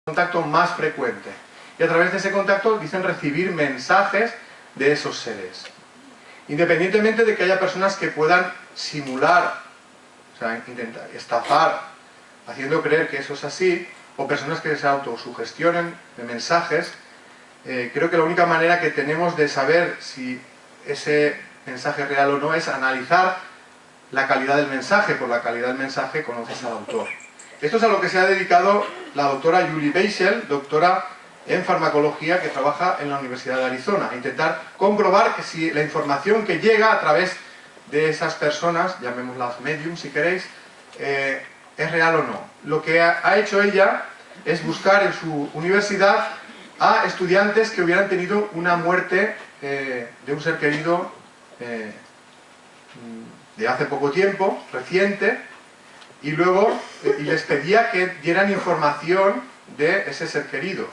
contacto más frecuente. Y a través de ese contacto dicen recibir mensajes de esos seres. Independientemente de que haya personas que puedan simular, o sea, intentar estafar, haciendo creer que eso es así, o personas que se autosugestionen de mensajes, creo que la única manera que tenemos de saber si ese mensaje es real o no es analizar la calidad del mensaje. Por la calidad del mensaje conoces al autor. Esto es a lo que se ha dedicado la doctora Julie Beisel, doctora en farmacología que trabaja en la Universidad de Arizona. Intentar comprobar que si la información que llega a través de esas personas, llamémoslas medium si queréis, es real o no. Lo que ha hecho ella es buscar en su universidad a estudiantes que hubieran tenido una muerte de un ser querido de hace poco tiempo, reciente, y luego les pedía que dieran información de ese ser querido.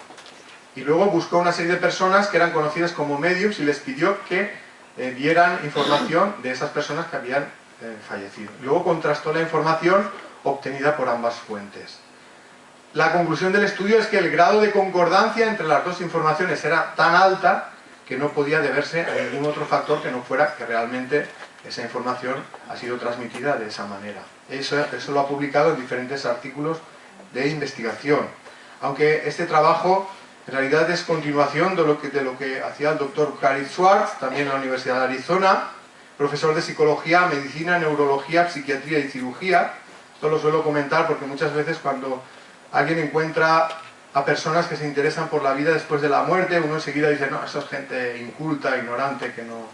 Y luego buscó una serie de personas que eran conocidas como mediums y les pidió que dieran información de esas personas que habían fallecido. Luego contrastó la información obtenida por ambas fuentes. La conclusión del estudio es que el grado de concordancia entre las dos informaciones era tan alta que no podía deberse a ningún otro factor que no fuera que realmente esa información ha sido transmitida de esa manera. Eso lo ha publicado en diferentes artículos de investigación. Aunque este trabajo en realidad es continuación de lo que hacía el doctor Cary Schwartz, también en la Universidad de Arizona, profesor de psicología, medicina, neurología, psiquiatría y cirugía. Esto lo suelo comentar porque muchas veces cuando alguien encuentra a personas que se interesan por la vida después de la muerte, uno enseguida dice, no, eso es gente inculta, ignorante, que no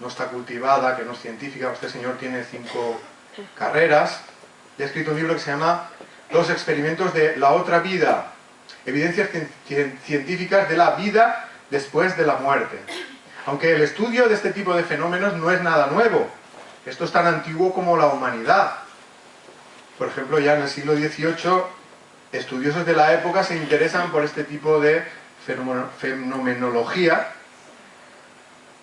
está cultivada, que no es científica. Este señor tiene 5 carreras y ha escrito un libro que se llama Los experimentos de la otra vida, evidencias científicas de la vida después de la muerte. Aunque el estudio de este tipo de fenómenos no es nada nuevo, esto es tan antiguo como la humanidad. Por ejemplo, ya en el siglo XVIII, estudiosos de la época se interesan por este tipo de fenomenología.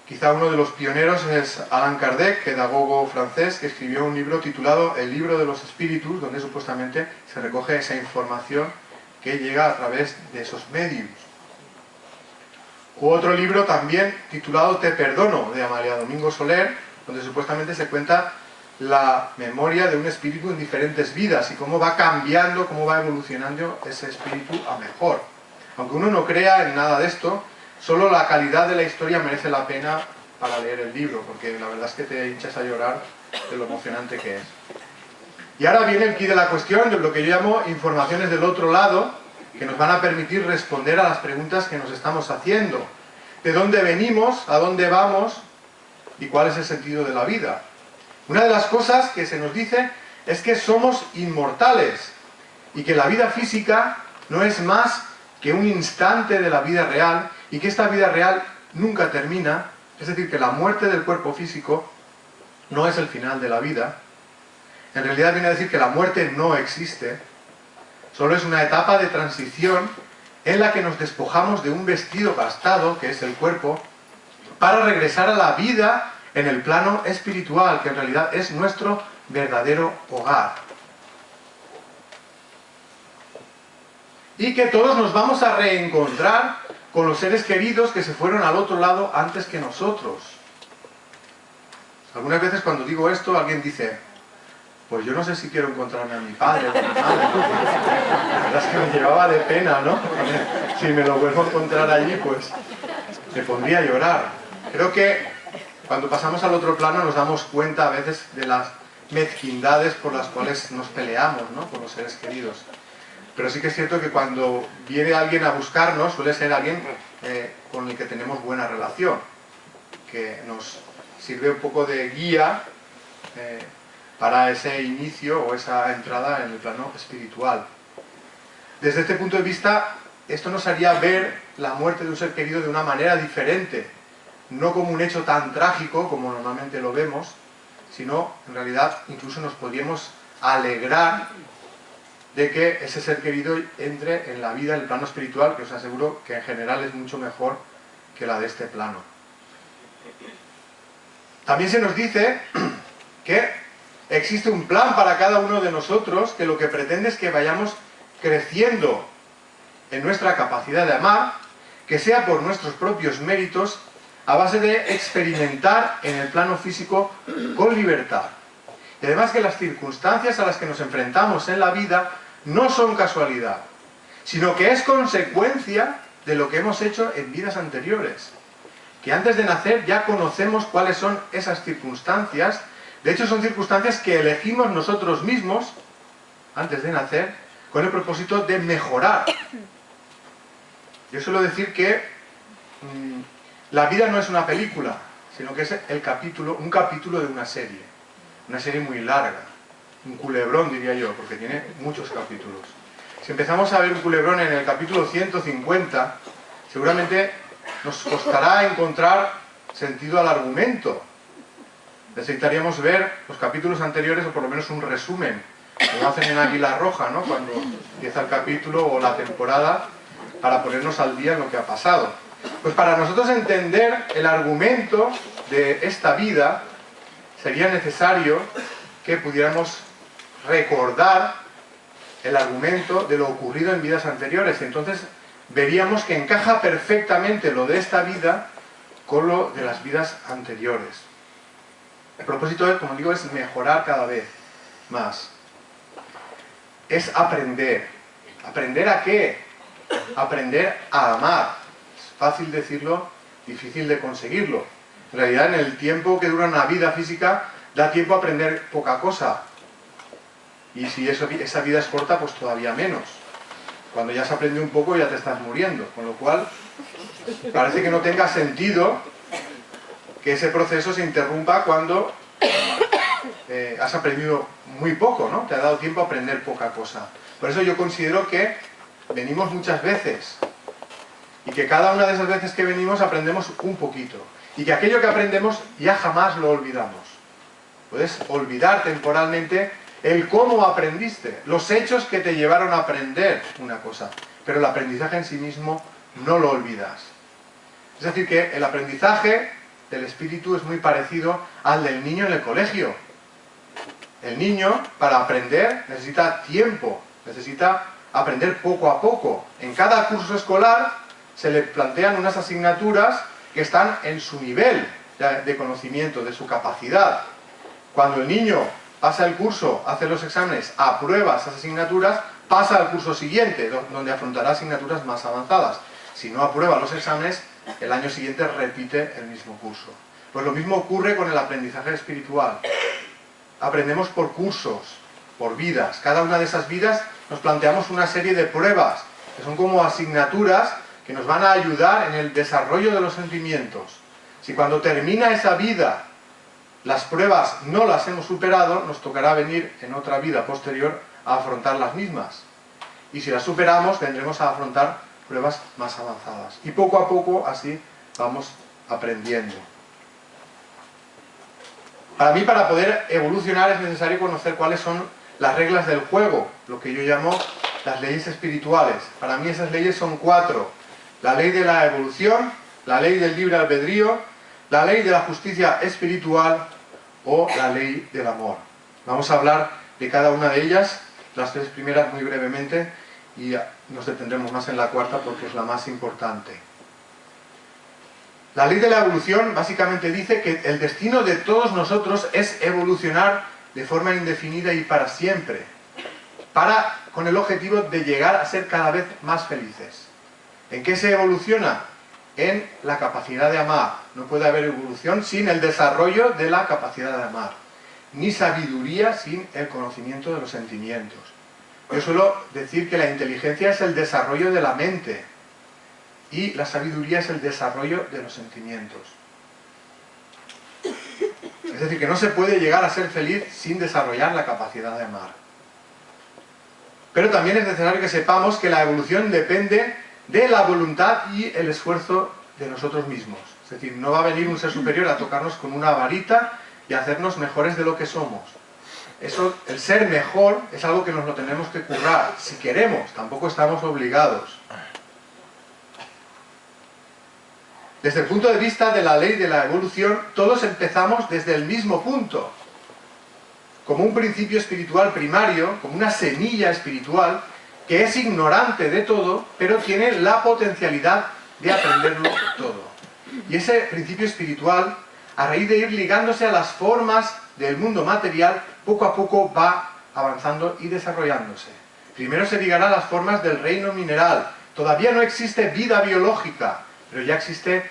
Quizá uno de los pioneros es Allan Kardec, pedagogo francés, que escribió un libro titulado El libro de los espíritus, donde supuestamente se recoge esa información que llega a través de esos medios. U otro libro también titulado Te perdono, de Amalia Domingo Soler, donde supuestamente se cuenta la memoria de un espíritu en diferentes vidas y cómo va cambiando, cómo va evolucionando ese espíritu a mejor. Aunque uno no crea en nada de esto, solo la calidad de la historia merece la pena para leer el libro, porque la verdad es que te hinchas a llorar de lo emocionante que es. Y ahora viene el quid de la cuestión, de lo que yo llamo informaciones del otro lado, que nos van a permitir responder a las preguntas que nos estamos haciendo. ¿De dónde venimos? ¿A dónde vamos? ¿Y cuál es el sentido de la vida? Una de las cosas que se nos dice es que somos inmortales y que la vida física no es más que un instante de la vida real y que esta vida real nunca termina, es decir, que la muerte del cuerpo físico no es el final de la vida. En realidad viene a decir que la muerte no existe, solo es una etapa de transición en la que nos despojamos de un vestido gastado, que es el cuerpo, para regresar a la vida en el plano espiritual, que en realidad es nuestro verdadero hogar. Y que todos nos vamos a reencontrar con los seres queridos que se fueron al otro lado antes que nosotros. Algunas veces cuando digo esto, alguien dice, pues yo no sé si quiero encontrarme a mi padre o a mi madre. La verdad es que me llevaba de pena, ¿no? Si me lo vuelvo a encontrar allí, pues me pondría a llorar. Creo que cuando pasamos al otro plano nos damos cuenta a veces de las mezquindades por las cuales nos peleamos, ¿no?, con los seres queridos. Pero sí que es cierto que cuando viene alguien a buscarnos, suele ser alguien con el que tenemos buena relación, que nos sirve un poco de guía para ese inicio o esa entrada en el plano espiritual. Desde este punto de vista, esto nos haría ver la muerte de un ser querido de una manera diferente, no como un hecho tan trágico como normalmente lo vemos, sino en realidad incluso nos podríamos alegrar de que ese ser querido entre en la vida, en el plano espiritual, que os aseguro que en general es mucho mejor que la de este plano. También se nos dice que existe un plan para cada uno de nosotros, que lo que pretende es que vayamos creciendo en nuestra capacidad de amar, que sea por nuestros propios méritos, a base de experimentar en el plano físico con libertad. Y además que las circunstancias a las que nos enfrentamos en la vida no son casualidad, sino que es consecuencia de lo que hemos hecho en vidas anteriores. Que antes de nacer ya conocemos cuáles son esas circunstancias. De hecho, son circunstancias que elegimos nosotros mismos, antes de nacer, con el propósito de mejorar. Yo suelo decir que la vida no es una película, sino que es un capítulo de una serie muy larga, un culebrón diría yo, porque tiene muchos capítulos. Si empezamos a ver un culebrón en el capítulo 150, seguramente nos costará encontrar sentido al argumento. Necesitaríamos ver los capítulos anteriores, o por lo menos un resumen, como hacen en Águila Roja, ¿no?, cuando empieza el capítulo o la temporada, para ponernos al día en lo que ha pasado. Pues para nosotros entender el argumento de esta vida, sería necesario que pudiéramos recordar el argumento de lo ocurrido en vidas anteriores. Entonces veríamos que encaja perfectamente lo de esta vida con lo de las vidas anteriores. El propósito, como digo, es mejorar cada vez más. Es aprender. ¿Aprender a qué? Aprender a amar. Es fácil decirlo, difícil de conseguirlo. En realidad, en el tiempo que dura una vida física, da tiempo a aprender poca cosa. Y si esa vida es corta, pues todavía menos. Cuando ya se aprende un poco, ya te estás muriendo. Con lo cual, parece que no tenga sentido que ese proceso se interrumpa cuando has aprendido muy poco, ¿no? Te ha dado tiempo a aprender poca cosa. Por eso yo considero que venimos muchas veces. Y que cada una de esas veces que venimos aprendemos un poquito. Y que aquello que aprendemos ya jamás lo olvidamos. Puedes olvidar temporalmente el cómo aprendiste, los hechos que te llevaron a aprender una cosa, pero el aprendizaje en sí mismo no lo olvidas. Es decir, que el aprendizaje del espíritu es muy parecido al del niño en el colegio. El niño, para aprender, necesita tiempo, necesita aprender poco a poco. En cada curso escolar se le plantean unas asignaturas que están en su nivel de conocimiento, de su capacidad. Cuando el niño pasa el curso, hace los exámenes, aprueba esas asignaturas, pasa al curso siguiente, donde afrontará asignaturas más avanzadas. Si no aprueba los exámenes, el año siguiente repite el mismo curso. Pues lo mismo ocurre con el aprendizaje espiritual. Aprendemos por cursos, por vidas. Cada una de esas vidas nos planteamos una serie de pruebas, que son como asignaturas que nos van a ayudar en el desarrollo de los sentimientos. Si cuando termina esa vida las pruebas no las hemos superado, nos tocará venir en otra vida posterior a afrontar las mismas. Y si las superamos, vendremos a afrontar pruebas más avanzadas. Y poco a poco así vamos aprendiendo. Para mí, para poder evolucionar, es necesario conocer cuáles son las reglas del juego, lo que yo llamo las leyes espirituales. Para mí esas leyes son 4. La ley de la evolución, la ley del libre albedrío, la ley de la justicia espiritual o la ley del amor. Vamos a hablar de cada una de ellas, las 3 primeras muy brevemente, y nos detendremos más en la 4 porque es la más importante. La ley de la evolución básicamente dice que el destino de todos nosotros es evolucionar de forma indefinida y para siempre, con el objetivo de llegar a ser cada vez más felices. ¿En qué se evoluciona? En la capacidad de amar. No puede haber evolución sin el desarrollo de la capacidad de amar, ni sabiduría sin el conocimiento de los sentimientos. Yo suelo decir que la inteligencia es el desarrollo de la mente y la sabiduría es el desarrollo de los sentimientos. Es decir, que no se puede llegar a ser feliz sin desarrollar la capacidad de amar. Pero también es necesario que sepamos que la evolución depende de la voluntad y el esfuerzo de nosotros mismos. Es decir, no va a venir un ser superior a tocarnos con una varita y hacernos mejores de lo que somos. Eso, el ser mejor, es algo que nos lo tenemos que currar, si queremos, tampoco estamos obligados. Desde el punto de vista de la ley de la evolución, todos empezamos desde el mismo punto. Como un principio espiritual primario, como una semilla espiritual, que es ignorante de todo, pero tiene la potencialidad de aprenderlo todo. Y ese principio espiritual, a raíz de ir ligándose a las formas del mundo material, poco a poco va avanzando y desarrollándose. Primero se ligará a las formas del reino mineral. Todavía no existe vida biológica, pero ya existen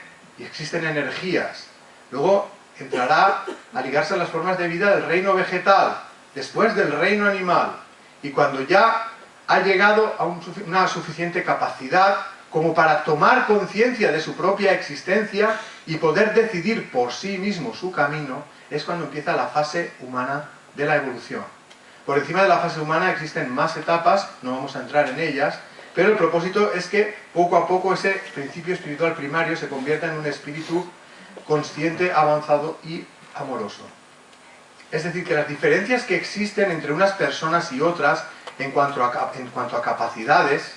energías. Luego entrará a ligarse a las formas de vida del reino vegetal, después del reino animal. Y cuando ya ha llegado a una suficiente capacidad como para tomar conciencia de su propia existencia y poder decidir por sí mismo su camino, es cuando empieza la fase humana de la evolución. Por encima de la fase humana existen más etapas, no vamos a entrar en ellas, pero el propósito es que poco a poco ese principio espiritual primario se convierta en un espíritu consciente, avanzado y amoroso. Es decir, que las diferencias que existen entre unas personas y otras en cuanto a capacidades,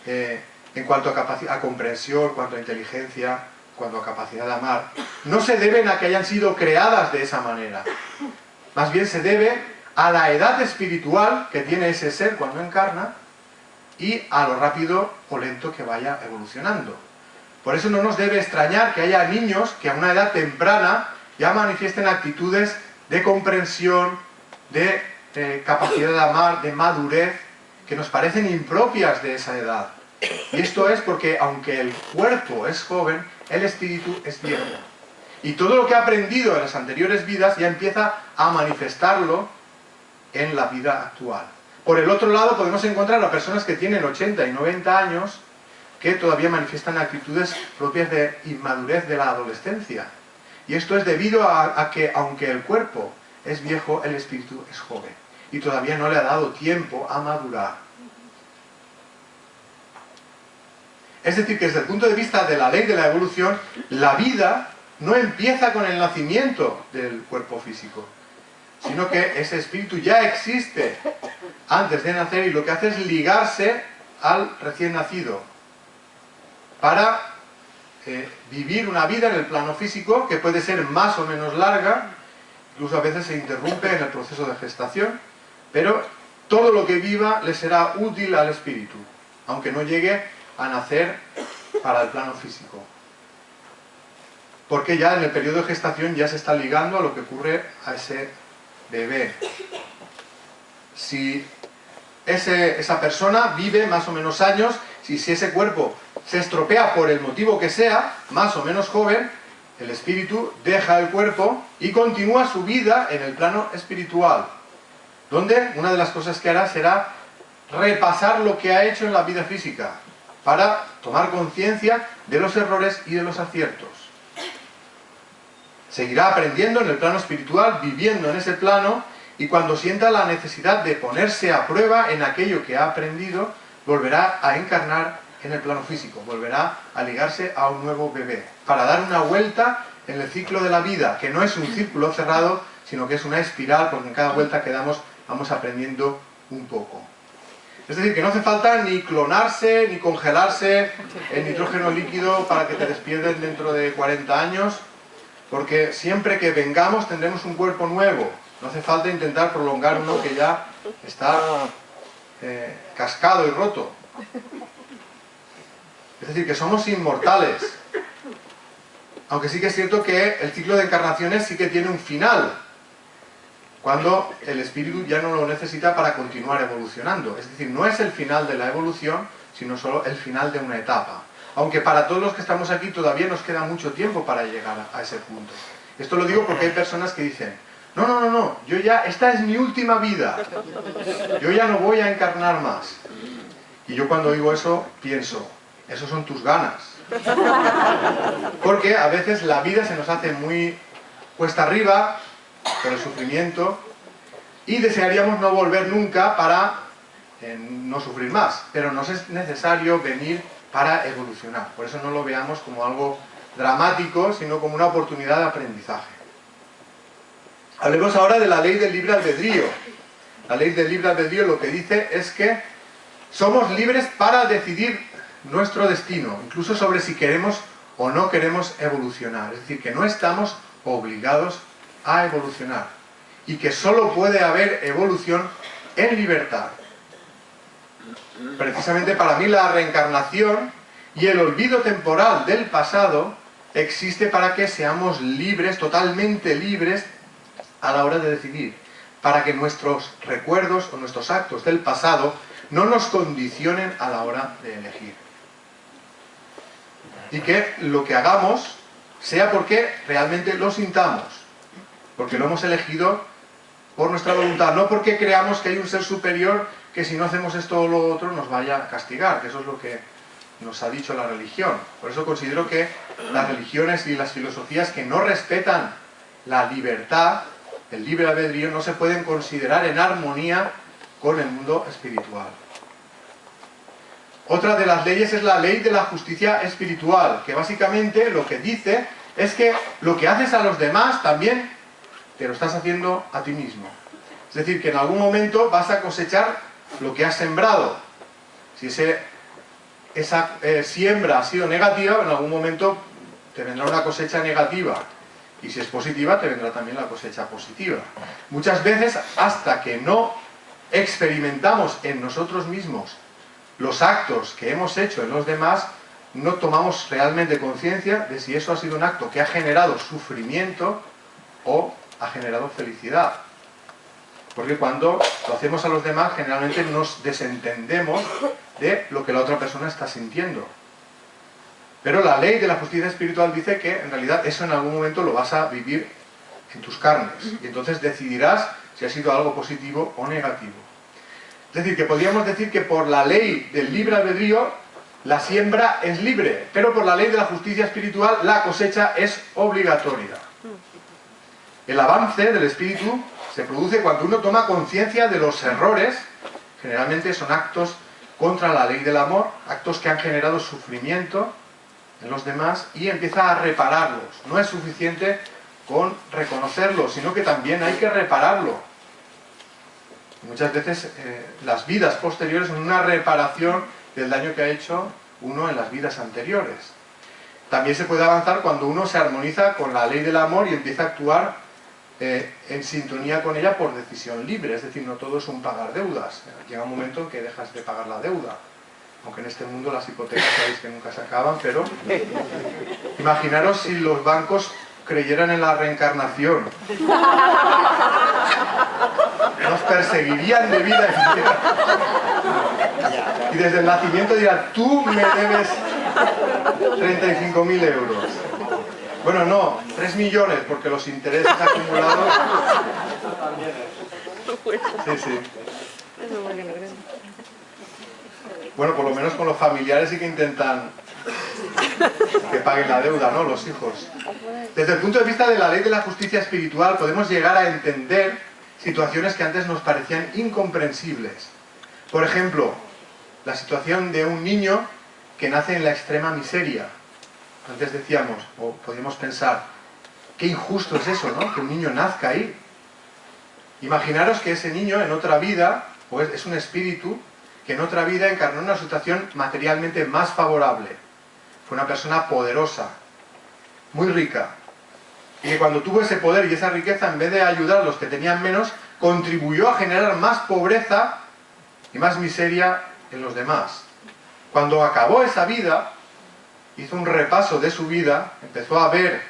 en cuanto a comprensión, en cuanto a inteligencia, en cuanto a capacidad de amar, no se deben a que hayan sido creadas de esa manera. Más bien se debe a la edad espiritual que tiene ese ser cuando encarna y a lo rápido o lento que vaya evolucionando. Por eso no nos debe extrañar que haya niños que a una edad temprana ya manifiesten actitudes de comprensión, de capacidad de amar, de madurez, que nos parecen impropias de esa edad. Y esto es porque, aunque el cuerpo es joven, el espíritu es viejo. Y todo lo que ha aprendido en las anteriores vidas ya empieza a manifestarlo en la vida actual. Por el otro lado, podemos encontrar a personas que tienen 80 y 90 años que todavía manifiestan actitudes propias de inmadurez de la adolescencia. Y esto es debido a que, aunque el cuerpo es viejo, el espíritu es joven. Y todavía no le ha dado tiempo a madurar. Es decir, que desde el punto de vista de la ley de la evolución, la vida no empieza con el nacimiento del cuerpo físico, sino que ese espíritu ya existe antes de nacer y lo que hace es ligarse al recién nacido para vivir una vida en el plano físico que puede ser más o menos larga, incluso a veces se interrumpe en el proceso de gestación, pero todo lo que viva le será útil al espíritu, aunque no llegue a nacer para el plano físico. Porque ya en el periodo de gestación ya se está ligando a lo que ocurre a ese bebé. Si esa persona vive más o menos años, si ese cuerpo se estropea por el motivo que sea, más o menos joven, el espíritu deja el cuerpo y continúa su vida en el plano espiritual, donde una de las cosas que hará será repasar lo que ha hecho en la vida física, para tomar conciencia de los errores y de los aciertos. Seguirá aprendiendo en el plano espiritual, viviendo en ese plano, y cuando sienta la necesidad de ponerse a prueba en aquello que ha aprendido, volverá a encarnar en el plano físico, volverá a ligarse a un nuevo bebé, para dar una vuelta en el ciclo de la vida, que no es un círculo cerrado, sino que es una espiral, porque en cada vuelta que damos vamos aprendiendo un poco. Es decir, que no hace falta ni clonarse, ni congelarse en nitrógeno líquido para que te despierten dentro de 40 años, porque siempre que vengamos tendremos un cuerpo nuevo. No hace falta intentar prolongar uno que ya está cascado y roto. Es decir, que somos inmortales. Aunque sí que es cierto que el ciclo de encarnaciones sí que tiene un final, cuando el espíritu ya no lo necesita para continuar evolucionando. Es decir, no es el final de la evolución, sino solo el final de una etapa. Aunque para todos los que estamos aquí todavía nos queda mucho tiempo para llegar a ese punto. Esto lo digo porque hay personas que dicen, no, esta es mi última vida, yo ya no voy a encarnar más. Y yo cuando oigo eso, pienso, eso son tus ganas. Porque a veces la vida se nos hace muy cuesta arriba, por el sufrimiento, y desearíamos no volver nunca para no sufrir más, pero nos es necesario venir para evolucionar. Por eso no lo veamos como algo dramático, sino como una oportunidad de aprendizaje. Hablemos ahora de la ley del libre albedrío. La ley del libre albedrío lo que dice es que somos libres para decidir nuestro destino, incluso sobre si queremos o no queremos evolucionar. Es decir, que no estamos obligados a evolucionar y que solo puede haber evolución en libertad. Precisamente para mí la reencarnación y el olvido temporal del pasado existe para que seamos libres, totalmente libres, a la hora de decidir. Para que nuestros recuerdos o nuestros actos del pasado no nos condicionen a la hora de elegir. Y que lo que hagamos sea porque realmente lo sintamos. Porque lo hemos elegido por nuestra voluntad, no porque creamos que hay un ser superior que si no hacemos esto o lo otro nos vaya a castigar, que eso es lo que nos ha dicho la religión. Por eso considero que las religiones y las filosofías que no respetan la libertad, el libre albedrío, no se pueden considerar en armonía con el mundo espiritual. Otra de las leyes es la ley de la justicia espiritual, que básicamente lo que dice es que lo que haces a los demás también te lo estás haciendo a ti mismo. Es decir, que en algún momento vas a cosechar lo que has sembrado. Si esa siembra ha sido negativa, en algún momento te vendrá una cosecha negativa. Y si es positiva, te vendrá también la cosecha positiva. Muchas veces, hasta que no experimentamos en nosotros mismos los actos que hemos hecho en los demás, no tomamos realmente conciencia de si eso ha sido un acto que ha generado sufrimiento o ha generado felicidad. Porque cuando lo hacemos a los demás, generalmente nos desentendemos de lo que la otra persona está sintiendo. Pero la ley de la justicia espiritual dice que en realidad eso en algún momento lo vas a vivir en tus carnes. Y entonces decidirás si ha sido algo positivo o negativo. Es decir, que podríamos decir que por la ley del libre albedrío, la siembra es libre, pero por la ley de la justicia espiritual, la cosecha es obligatoria. El avance del espíritu se produce cuando uno toma conciencia de los errores, generalmente son actos contra la ley del amor, actos que han generado sufrimiento en los demás, y empieza a repararlos. No es suficiente con reconocerlos, sino que también hay que repararlo. Muchas veces las vidas posteriores son una reparación del daño que ha hecho uno en las vidas anteriores. También se puede avanzar cuando uno se armoniza con la ley del amor y empieza a actuar en sintonía con ella por decisión libre. Es decir, no todo es un pagar deudas. Llega un momento en que dejas de pagar la deuda. Aunque en este mundo las hipotecas sabéis que nunca se acaban, pero imaginaros si los bancos creyeran en la reencarnación. Nos perseguirían de vida en vida. Y desde el nacimiento dirán, tú me debes 35.000 euros. Bueno, no, 3 millones, porque los intereses acumulados... Sí, sí. Bueno, por lo menos con los familiares sí que intentan que paguen la deuda, ¿no? Los hijos. Desde el punto de vista de la ley de la justicia espiritual, podemos llegar a entender situaciones que antes nos parecían incomprensibles. Por ejemplo, la situación de un niño que nace en la extrema miseria. Antes decíamos, o podíamos pensar, qué injusto es eso, ¿no? Que un niño nazca ahí. Imaginaros que ese niño en otra vida, pues es un espíritu que en otra vida encarnó una situación materialmente más favorable. Fue una persona poderosa, muy rica. Y que cuando tuvo ese poder y esa riqueza, en vez de ayudar a los que tenían menos, contribuyó a generar más pobreza y más miseria en los demás. Cuando acabó esa vida, hizo un repaso de su vida, empezó a ver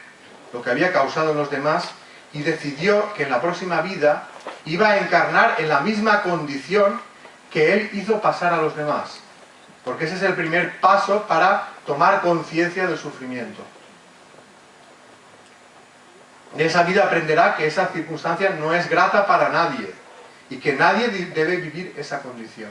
lo que había causado en los demás y decidió que en la próxima vida iba a encarnar en la misma condición que él hizo pasar a los demás. Porque ese es el primer paso para tomar conciencia del sufrimiento. En esa vida aprenderá que esa circunstancia no es grata para nadie y que nadie debe vivir esa condición.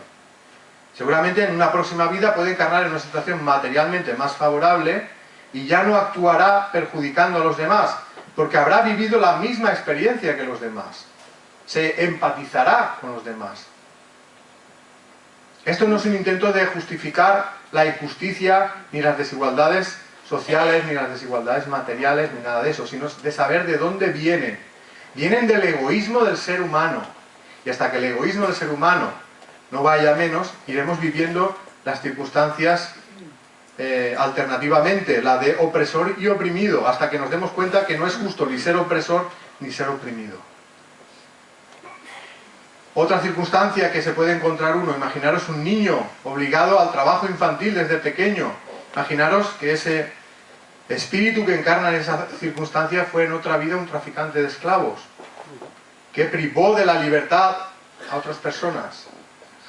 Seguramente en una próxima vida puede encarnar en una situación materialmente más favorable y ya no actuará perjudicando a los demás, porque habrá vivido la misma experiencia que los demás. Se empatizará con los demás. Esto no es un intento de justificar la injusticia, ni las desigualdades sociales, ni las desigualdades materiales, ni nada de eso, sino de saber de dónde vienen. Vienen del egoísmo del ser humano. Y hasta que el egoísmo del ser humano no vaya a menos, iremos viviendo las circunstancias alternativamente, la de opresor y oprimido, hasta que nos demos cuenta que no es justo ni ser opresor ni ser oprimido. Otra circunstancia que se puede encontrar uno, imaginaros un niño obligado al trabajo infantil desde pequeño. Imaginaros que ese espíritu que encarna en esa circunstancia fue en otra vida un traficante de esclavos, que privó de la libertad a otras personas.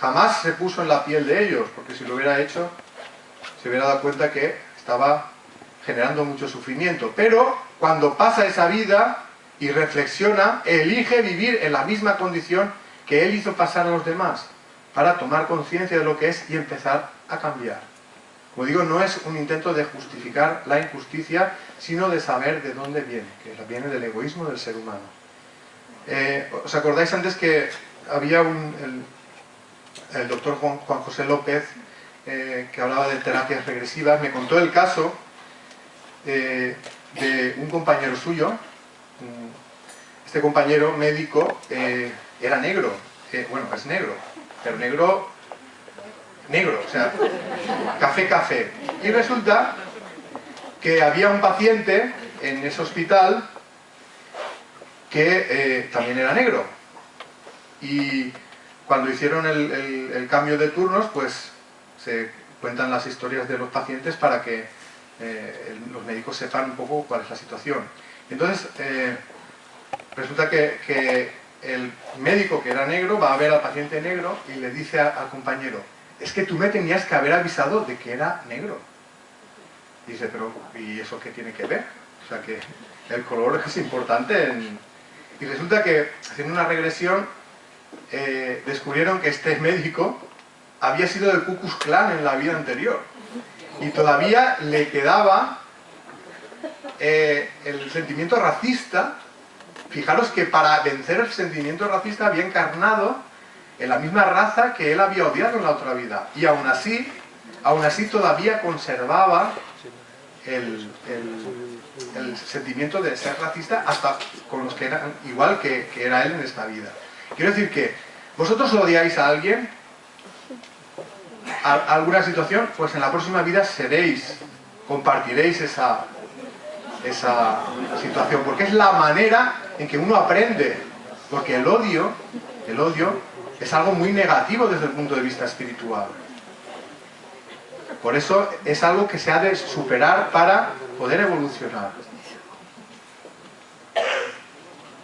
Jamás se puso en la piel de ellos, porque si lo hubiera hecho, se hubiera dado cuenta que estaba generando mucho sufrimiento. Pero cuando pasa esa vida y reflexiona, elige vivir en la misma condición que él hizo pasar a los demás, para tomar conciencia de lo que es y empezar a cambiar. Como digo, no es un intento de justificar la injusticia, sino de saber de dónde viene, que viene del egoísmo del ser humano. ¿Os acordáis antes que había el doctor Juan José López, que hablaba de terapias regresivas? Me contó el caso de un compañero suyo. Este compañero médico era negro, bueno, es negro, pero negro, o sea, café. Y resulta que había un paciente en ese hospital que también era negro. Y cuando hicieron el cambio de turnos, pues se cuentan las historias de los pacientes para que los médicos sepan un poco cuál es la situación. Entonces, resulta que el médico, que era negro, va a ver al paciente negro y le dice al compañero: es que tú me tenías que haber avisado de que era negro. Y dice: pero ¿y eso qué tiene que ver? O sea, que el color es importante. Y resulta que, haciendo una regresión, descubrieron que este médico había sido del Ku Klux Klan en la vida anterior. Y todavía le quedaba el sentimiento racista. Fijaros que para vencer el sentimiento racista había encarnado en la misma raza que él había odiado en la otra vida. Y aún así todavía conservaba el sentimiento de ser racista hasta con los que eran igual que era él en esta vida. Quiero decir que vosotros odiáis a alguien, a alguna situación, pues en la próxima vida compartiréis esa situación, porque es la manera en que uno aprende, porque el odio es algo muy negativo desde el punto de vista espiritual. Por eso es algo que se ha de superar para poder evolucionar.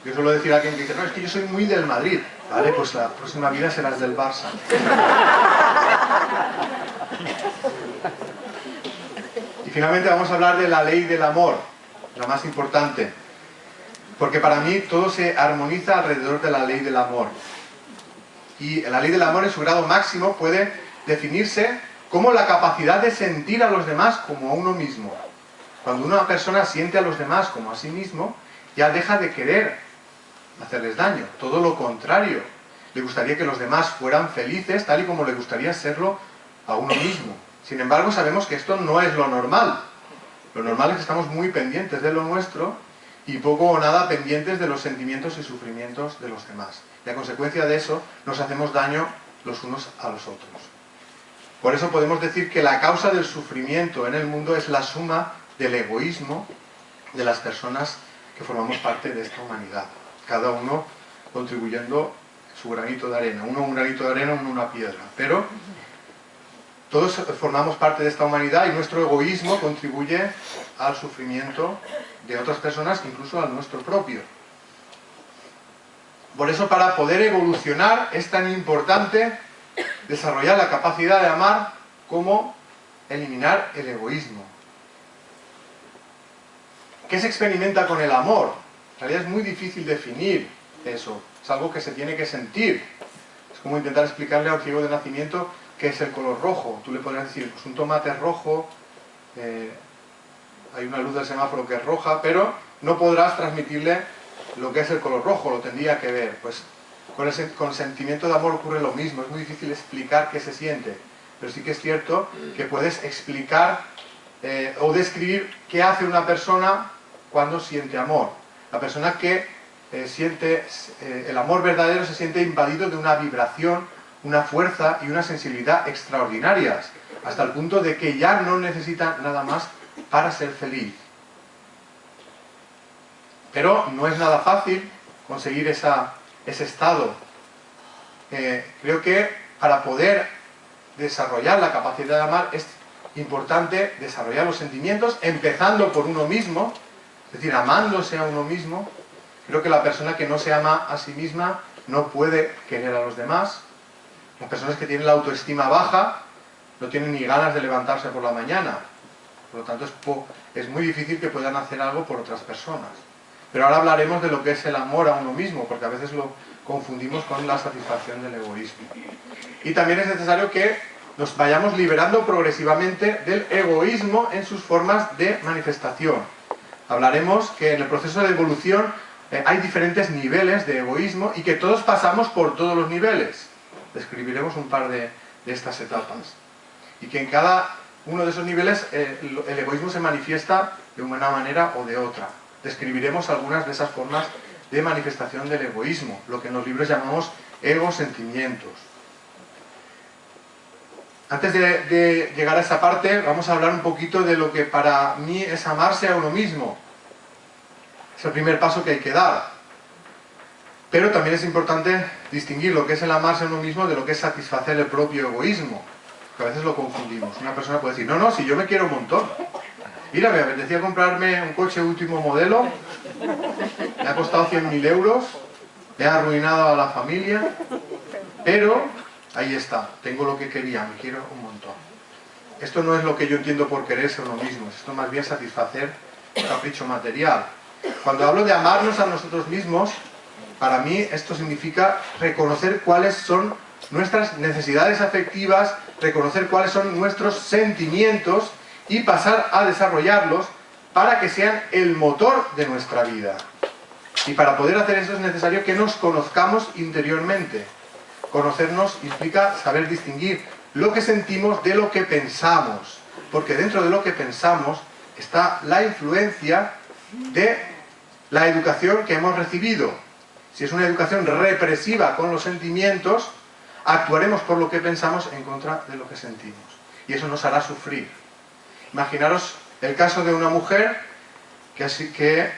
Yo suelo decir a alguien que dice: no, es que yo soy muy del Madrid. Vale, pues la próxima vida serás del Barça. Y finalmente vamos a hablar de la ley del amor, la más importante, porque para mí todo se armoniza alrededor de la ley del amor. Y la ley del amor en su grado máximo puede definirse como la capacidad de sentir a los demás como a uno mismo. Cuando una persona siente a los demás como a sí mismo, ya deja de querer hacerles daño, todo lo contrario. Le gustaría que los demás fueran felices tal y como le gustaría serlo a uno mismo. Sin embargo, sabemos que esto no es lo normal. Lo normal es que estamos muy pendientes de lo nuestro y poco o nada pendientes de los sentimientos y sufrimientos de los demás. Y a consecuencia de eso nos hacemos daño los unos a los otros. Por eso podemos decir que la causa del sufrimiento en el mundo es la suma del egoísmo de las personas que formamos parte de esta humanidad. Cada uno contribuyendo su granito de arena. Uno un granito de arena, uno una piedra. Pero todos formamos parte de esta humanidad y nuestro egoísmo contribuye al sufrimiento de otras personas, incluso al nuestro propio. Por eso, para poder evolucionar, es tan importante desarrollar la capacidad de amar como eliminar el egoísmo. ¿Qué se experimenta con el amor? En realidad es muy difícil definir eso. Es algo que se tiene que sentir. Es como intentar explicarle a un ciego de nacimiento qué es el color rojo. Tú le podrías decir: pues un tomate es rojo, hay una luz del semáforo que es roja, pero no podrás transmitirle lo que es el color rojo, lo tendría que ver. Pues con el sentimiento de amor ocurre lo mismo. Es muy difícil explicar qué se siente, pero sí que es cierto que puedes explicar o describir qué hace una persona cuando siente amor. La persona que siente el amor verdadero se siente invadido de una vibración, una fuerza y una sensibilidad extraordinarias, hasta el punto de que ya no necesita nada más para ser feliz. Pero no es nada fácil conseguir ese estado creo que para poder desarrollar la capacidad de amar es importante desarrollar los sentimientos, empezando por uno mismo, es decir, amándose a uno mismo. Creo que la persona que no se ama a sí misma no puede querer a los demás. Las personas que tienen la autoestima baja no tienen ni ganas de levantarse por la mañana. Por lo tanto, es muy difícil que puedan hacer algo por otras personas. Pero ahora hablaremos de lo que es el amor a uno mismo, porque a veces lo confundimos con la satisfacción del egoísmo. Y también es necesario que nos vayamos liberando progresivamente del egoísmo en sus formas de manifestación. Hablaremos que en el proceso de evolución hay diferentes niveles de egoísmo y que todos pasamos por todos los niveles. Describiremos un par de estas etapas. Y que en cada uno de esos niveles el egoísmo se manifiesta de una manera o de otra. Describiremos algunas de esas formas de manifestación del egoísmo, lo que en los libros llamamos egosentimientos. Antes de llegar a esa parte, vamos a hablar un poquito de lo que para mí es amarse a uno mismo. Es el primer paso que hay que dar. Pero también es importante distinguir lo que es el amarse a uno mismo de lo que es satisfacer el propio egoísmo, que a veces lo confundimos. Una persona puede decir, no, si yo me quiero un montón. Mira, me apetecía comprarme un coche último modelo, me ha costado 100.000 euros, me ha arruinado a la familia, pero ahí está, tengo lo que quería, me quiero un montón. Esto no es lo que yo entiendo por quererse a uno mismo, esto más bien satisfacer un capricho material. Cuando hablo de amarnos a nosotros mismos, para mí esto significa reconocer cuáles son nuestras necesidades afectivas, reconocer cuáles son nuestros sentimientos y pasar a desarrollarlos para que sean el motor de nuestra vida. Y para poder hacer eso es necesario que nos conozcamos interiormente. Conocernos implica saber distinguir lo que sentimos de lo que pensamos, porque dentro de lo que pensamos está la influencia de la educación que hemos recibido. Si es una educación represiva con los sentimientos, actuaremos por lo que pensamos en contra de lo que sentimos. Y eso nos hará sufrir. Imaginaros el caso de una mujer que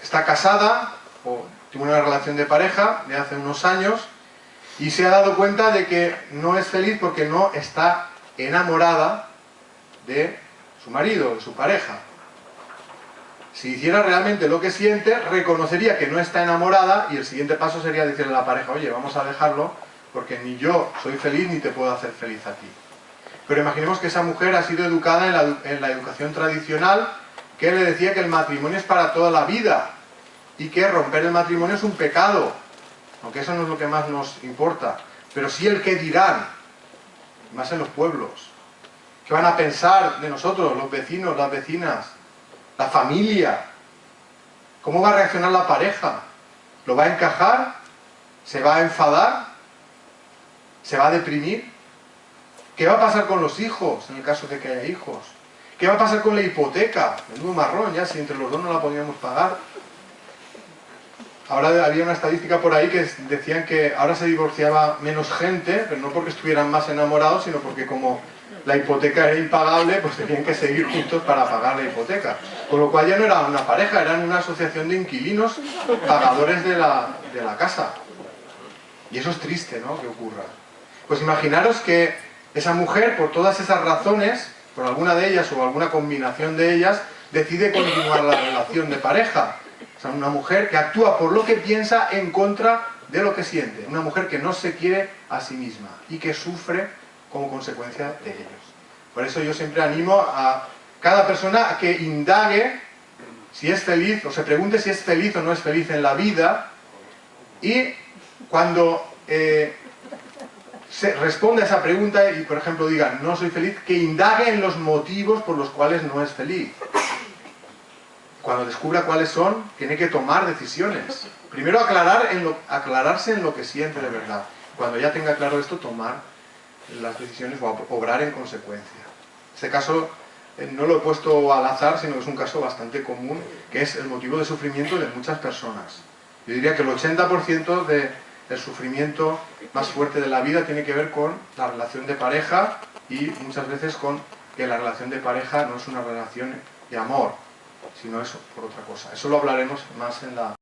está casada o tuvo una relación de pareja de hace unos años y se ha dado cuenta de que no es feliz porque no está enamorada de su marido, de su pareja. Si hiciera realmente lo que siente, reconocería que no está enamorada y el siguiente paso sería decirle a la pareja, oye, vamos a dejarlo porque ni yo soy feliz ni te puedo hacer feliz a ti. Pero imaginemos que esa mujer ha sido educada en la educación tradicional que le decía que el matrimonio es para toda la vida y que romper el matrimonio es un pecado, aunque eso no es lo que más nos importa, pero sí el qué dirán, más en los pueblos. ¿Qué van a pensar de nosotros, los vecinos, las vecinas, la familia? ¿Cómo va a reaccionar la pareja? ¿Lo va a encajar? ¿Se va a enfadar? ¿Se va a deprimir? ¿Qué va a pasar con los hijos, en el caso de que haya hijos? ¿Qué va a pasar con la hipoteca? Menudo marrón ya, si entre los dos no la podíamos pagar. Ahora había una estadística por ahí que decían que ahora se divorciaba menos gente, pero no porque estuvieran más enamorados, sino porque como la hipoteca era impagable, pues tenían que seguir juntos para pagar la hipoteca. Con lo cual ya no era una pareja, eran una asociación de inquilinos pagadores de la casa. Y eso es triste, ¿no?, que ocurra. Pues imaginaros que esa mujer, por todas esas razones, por alguna de ellas o alguna combinación de ellas, decide continuar la relación de pareja. O sea, una mujer que actúa por lo que piensa en contra de lo que siente. Una mujer que no se quiere a sí misma y que sufre como consecuencia de ellos. Por eso yo siempre animo a cada persona a que indague si es feliz, o se pregunte si es feliz o no es feliz en la vida, y cuando se responde a esa pregunta y, por ejemplo, diga no soy feliz, que indague en los motivos por los cuales no es feliz. Cuando descubra cuáles son, tiene que tomar decisiones. Primero aclararse en lo que siente de verdad. Cuando ya tenga claro esto, tomar las decisiones o obrar en consecuencia. Este caso no lo he puesto al azar, sino que es un caso bastante común, que es el motivo de sufrimiento de muchas personas. Yo diría que el 80% del sufrimiento más fuerte de la vida tiene que ver con la relación de pareja, y muchas veces con que la relación de pareja no es una relación de amor, sino eso, por otra cosa. Eso lo hablaremos más en la